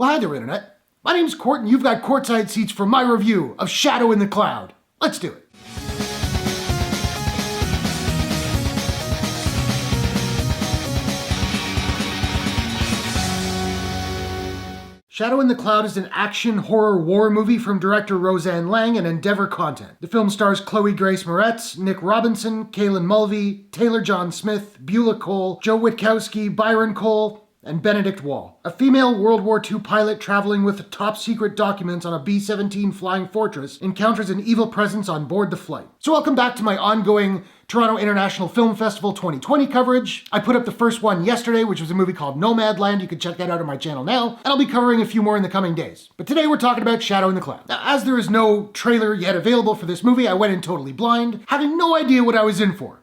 Well, hi there, Internet. My name's Court, and you've got courtside seats for my review of Shadow in the Cloud. Let's do it. Shadow in the Cloud is an action horror war movie from director Roseanne Liang and Endeavour content. The film stars Chloe Grace Moretz, Nick Robinson, Callan Mulvey, Taylor John Smith, Beulah Koale, Joe Witkowski, Byron Coll, and Benedict Wall. A female World War II pilot traveling with top secret documents on a B-17 flying fortress encounters an evil presence on board the flight. So welcome back to my ongoing Toronto International Film Festival 2020 coverage. I put up the first one yesterday, which was a movie called Nomadland. You can check that out on my channel now, and I'll be covering a few more in the coming days. But today we're talking about Shadow in the Cloud. Now, as there is no trailer yet available for this movie, I went in totally blind, having no idea what I was in for.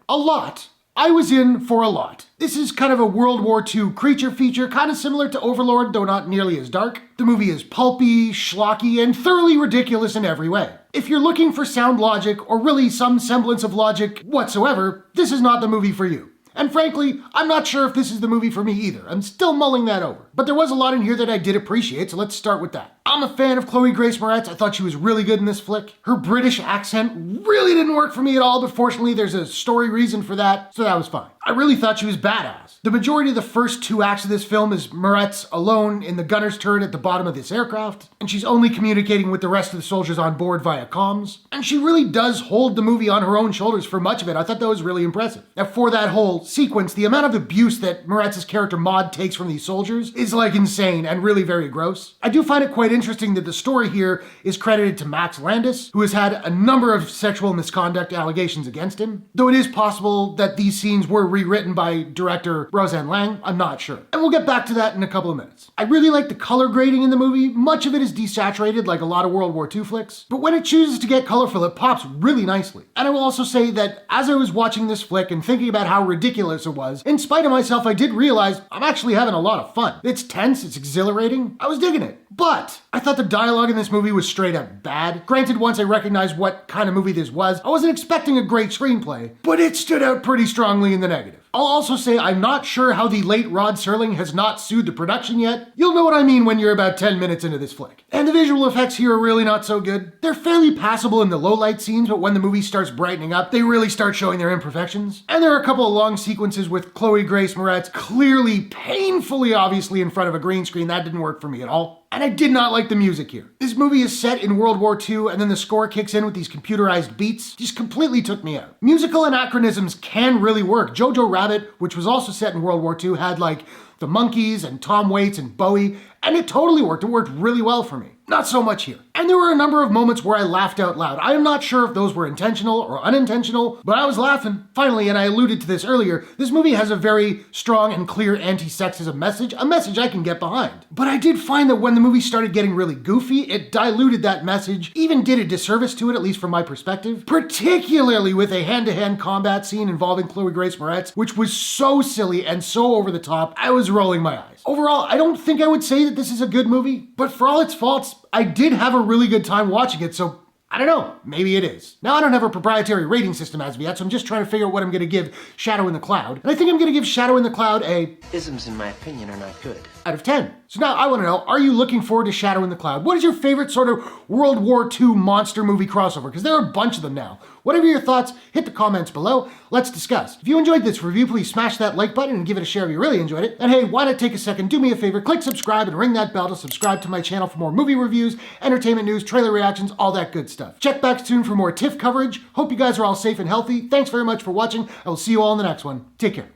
I was in for a lot. This is kind of a World War II creature feature, kind of similar to Overlord, though not nearly as dark. The movie is pulpy, schlocky, and thoroughly ridiculous in every way. If you're looking for sound logic, or really some semblance of logic whatsoever, this is not the movie for you. And frankly, I'm not sure if this is the movie for me either. I'm still mulling that over. But there was a lot in here that I did appreciate, so let's start with that. I'm a fan of Chloe Grace Moretz. I thought she was really good in this flick. Her British accent really didn't work for me at all, but fortunately there's a story reason for that, so that was fine. I really thought she was badass. The majority of the first two acts of this film is Moretz alone in the gunner's turret at the bottom of this aircraft, and she's only communicating with the rest of the soldiers on board via comms. And she really does hold the movie on her own shoulders for much of it. I thought that was really impressive. Now, for that whole sequence, the amount of abuse that Moretz's character Maud takes from these soldiers is like insane and really very gross. I do find it quite interesting that the story here is credited to Max Landis, who has had a number of sexual misconduct allegations against him. Though it is possible that these scenes were rewritten by director Roseanne Liang, I'm not sure. And we'll get back to that in a couple of minutes. I really like the color grading in the movie. Much of it is desaturated like a lot of World War II flicks, but when it chooses to get colorful, it pops really nicely. And I will also say that as I was watching this flick and thinking about how ridiculous it was, in spite of myself, I did realize I'm actually having a lot of fun. It's tense, it's exhilarating. I was digging it. But I thought the dialogue in this movie was straight up bad. Granted, once I recognized what kind of movie this was, I wasn't expecting a great screenplay, but it stood out pretty strongly in the negative. I'll also say I'm not sure how the late Rod Serling has not sued the production yet. You'll know what I mean when you're about 10 minutes into this flick. And the visual effects here are really not so good. They're fairly passable in the low light scenes, but when the movie starts brightening up, they really start showing their imperfections. And there are a couple of long sequences with Chloe Grace Moretz clearly, painfully obviously in front of a green screen. That didn't work for me at all. And I did not like the music here. This movie is set in World War II, and then the score kicks in with these computerized beats. Just completely took me out. Musical anachronisms can really work. Jojo Rabbit, which was also set in World War II, had like the Monkees and Tom Waits and Bowie, and it totally worked. It worked really well for me. Not so much here. And there were a number of moments where I laughed out loud. I am not sure if those were intentional or unintentional, but I was laughing. Finally, and I alluded to this earlier, this movie has a very strong and clear anti-sexism message, a message I can get behind. But I did find that when the movie started getting really goofy, it diluted that message, even did a disservice to it, at least from my perspective, particularly with a hand-to-hand combat scene involving Chloe Grace Moretz, which was so silly and so over the top, I was rolling my eyes. Overall, I don't think I would say that this is a good movie, but for all its faults, I did have a really good time watching it, so I don't know, maybe it is. Now, I don't have a proprietary rating system as of yet, so I'm just trying to figure out what I'm going to give Shadow in the Cloud. And I think I'm going to give Shadow in the Cloud a... Isms, in my opinion, are not good. Out of 10. So now I want to know, are you looking forward to Shadow in the Cloud? What is your favorite sort of World War II monster movie crossover? Because there are a bunch of them now. Whatever your thoughts, hit the comments below. Let's discuss. If you enjoyed this review, please smash that like button and give it a share if you really enjoyed it. And hey, why not take a second, do me a favor, click subscribe and ring that bell to subscribe to my channel for more movie reviews, entertainment news, trailer reactions, all that good stuff. Check back soon for more TIFF coverage. Hope you guys are all safe and healthy. Thanks very much for watching. I will see you all in the next one. Take care.